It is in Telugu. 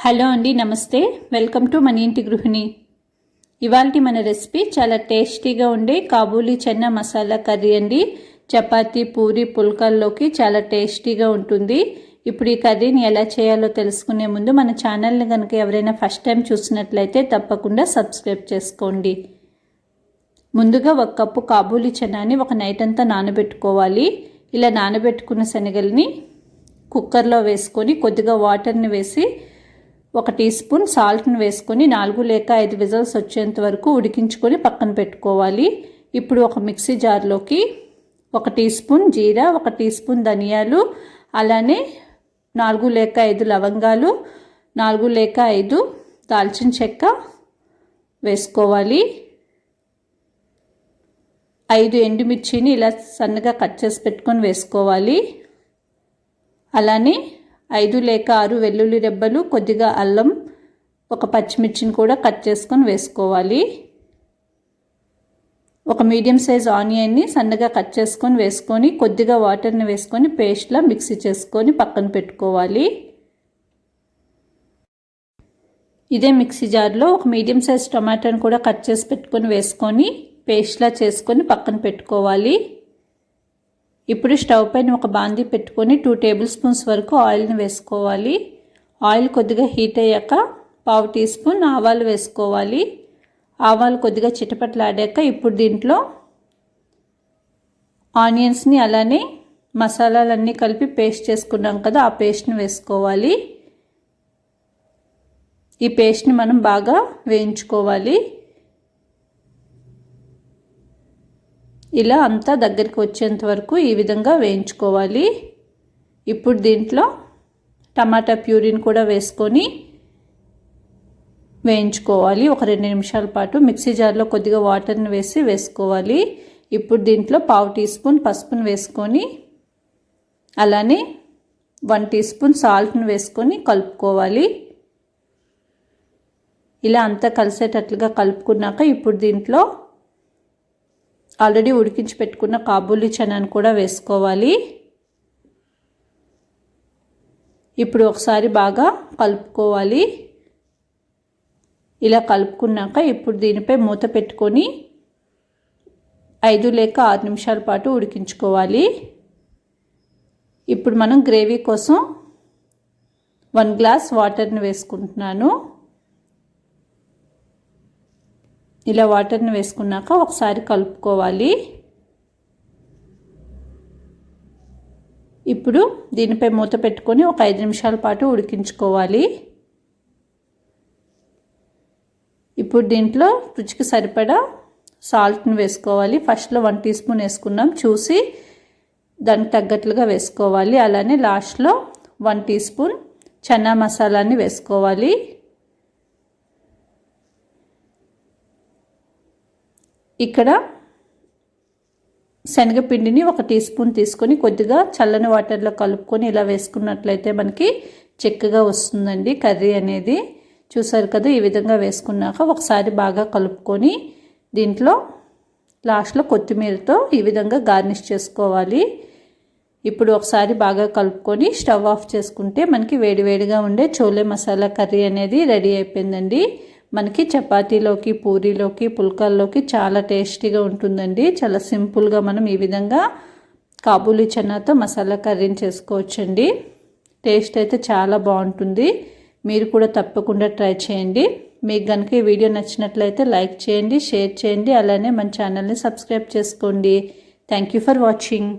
హలో అండి, నమస్తే. వెల్కమ్ టు మన ఇంటి గృహిణి. ఇవాల్టి మన రెసిపీ చాలా టేస్టీగా ఉండే కాబూలీ చెన్నా మసాలా కర్రీ అండి. చపాతీ, పూరి, పుల్కాల్లోకి చాలా టేస్టీగా ఉంటుంది. ఇప్పుడు ఈ కర్రీని ఎలా చేయాలో తెలుసుకునే ముందు మన ఛానల్ని కనుక ఎవరైనా ఫస్ట్ టైం చూసినట్లయితే తప్పకుండా సబ్స్క్రైబ్ చేసుకోండి. ముందుగా 1 కప్పు కాబూలీ చెన్నాని ఒక నైట్ అంతా నానబెట్టుకోవాలి. ఇలా నానబెట్టుకున్న శనగల్ని కుక్కర్లో వేసుకొని కొద్దిగా వాటర్ని వేసి 1 టీ స్పూన్ సాల్ట్ని వేసుకొని 4 లేక 5 విజిల్స్ వచ్చేంత వరకు ఉడికించుకొని పక్కన పెట్టుకోవాలి. ఇప్పుడు ఒక మిక్సీ జార్లోకి 1 టీ స్పూన్ జీరా, 1 టీ స్పూన్ ధనియాలు, అలానే 4 లేక 5 లవంగాలు, 4 లేక 5 దాల్చిన చెక్క వేసుకోవాలి. 5 ఎండుమిర్చిని ఇలా సన్నగా కట్ చేసి పెట్టుకొని వేసుకోవాలి. అలానే 5 లేక 6 వెల్లుల్లి రెబ్బలు, కొద్దిగా అల్లం, 1 పచ్చిమిర్చిని కూడా కట్ చేసుకొని వేసుకోవాలి. 1 మీడియం సైజ్ ఆనియన్ని సన్నగా కట్ చేసుకొని వేసుకొని కొద్దిగా వాటర్ని వేసుకొని పేస్ట్లా మిక్సీ చేసుకొని పక్కన పెట్టుకోవాలి. ఇదే మిక్సీ జార్లో 1 మీడియం సైజ్ టమాటాను కూడా కట్ చేసి పెట్టుకొని వేసుకొని పేస్ట్లా చేసుకొని పక్కన పెట్టుకోవాలి. ఇప్పుడు స్టవ్ పైన ఒక బాందీ పెట్టుకొని 2 టేబుల్ స్పూన్స్ వరకు ఆయిల్ని వేసుకోవాలి. ఆయిల్ కొద్దిగా హీట్ అయ్యాక 1/2 టీ స్పూన్ ఆవాలు వేసుకోవాలి. ఆవాలు కొద్దిగా చిటపటలాడాక ఇప్పుడు దీంట్లో ఆనియన్స్ని అలానే మసాలాలన్నీ కలిపి పేస్ట్ చేసుకున్నాం కదా, ఆ పేస్ట్ని వేసుకోవాలి. ఈ పేస్ట్ని మనం బాగా వేయించుకోవాలి. ఇలా అంతా దగ్గరికి వచ్చేంత వరకు ఈ విధంగా వేయించుకోవాలి. ఇప్పుడు దీంట్లో టమాటా ప్యూరీని కూడా వేసుకొని వేయించుకోవాలి. ఒక 2 నిమిషాల పాటు మిక్సీ జార్లో కొద్దిగా వాటర్ని వేసుకోవాలి. ఇప్పుడు దీంట్లో 1/2 టీ స్పూన్ పసుపుని వేసుకొని అలానే 1 టీ స్పూన్ సాల్ట్ని వేసుకొని కలుపుకోవాలి. ఇలా అంతా కలిసేటట్లుగా కలుపుకున్నాక ఇప్పుడు దీంట్లో ఆల్రెడీ ఉడికించి పెట్టుకున్న కాబూలీ చనాను కూడా వేసుకోవాలి. ఇప్పుడు ఒకసారి బాగా కలుపుకోవాలి. ఇలా కలుపుకున్నాక ఇప్పుడు దీనిపై మూత పెట్టుకొని 5 లేక 6 నిమిషాల పాటు ఉడికించుకోవాలి. ఇప్పుడు మనం గ్రేవీ కోసం 1 గ్లాస్ వాటర్ని వేసుకుంటున్నాను. ఇలా వాటర్ని వేసుకున్నాక ఒకసారి కలుపుకోవాలి. ఇప్పుడు దీనిపై మూత పెట్టుకొని ఒక 5 నిమిషాల పాటు ఉడికించుకోవాలి. ఇప్పుడు దీంట్లో రుచికి సరిపడా సాల్ట్ని వేసుకోవాలి. ఫస్ట్లో 1 టీ స్పూన్ వేసుకున్నాం, చూసి దానికి తగ్గట్లుగా వేసుకోవాలి. అలానే లాస్ట్లో 1 టీ స్పూన్ చన్నా మసాలాని వేసుకోవాలి. ఇక్కడ శనగపిండిని 1 టీ స్పూన్ తీసుకొని కొద్దిగా చల్లని వాటర్లో కలుపుకొని ఇలా వేసుకున్నట్లయితే మనకి చిక్కగా వస్తుందండి కర్రీ అనేది. చూసారు కదా, ఈ విధంగా వేసుకున్నాక ఒకసారి బాగా కలుపుకొని దీంట్లో లాస్ట్లో కొత్తిమీరతో ఈ విధంగా గార్నిష్ చేసుకోవాలి. ఇప్పుడు ఒకసారి బాగా కలుపుకొని స్టవ్ ఆఫ్ చేసుకుంటే మనకి వేడివేడిగా ఉండే చోలే మసాలా కర్రీ అనేది రెడీ అయిపోయిందండి. మనకి చపాతీలోకి, పూరీలోకి, పుల్కాల్లోకి చాలా టేస్టీగా ఉంటుందండి. చాలా సింపుల్గా మనం ఈ విధంగా కాబూలీ చన్నాతో మసాలా కర్రీని చేసుకోవచ్చండి. టేస్ట్ అయితే చాలా బాగుంటుంది. మీరు కూడా తప్పకుండా ట్రై చేయండి. మీకు కనుక ఈ వీడియో నచ్చినట్లయితే లైక్ చేయండి, షేర్ చేయండి, అలానే మన ఛానల్ని సబ్స్క్రైబ్ చేసుకోండి. Thank you for watching.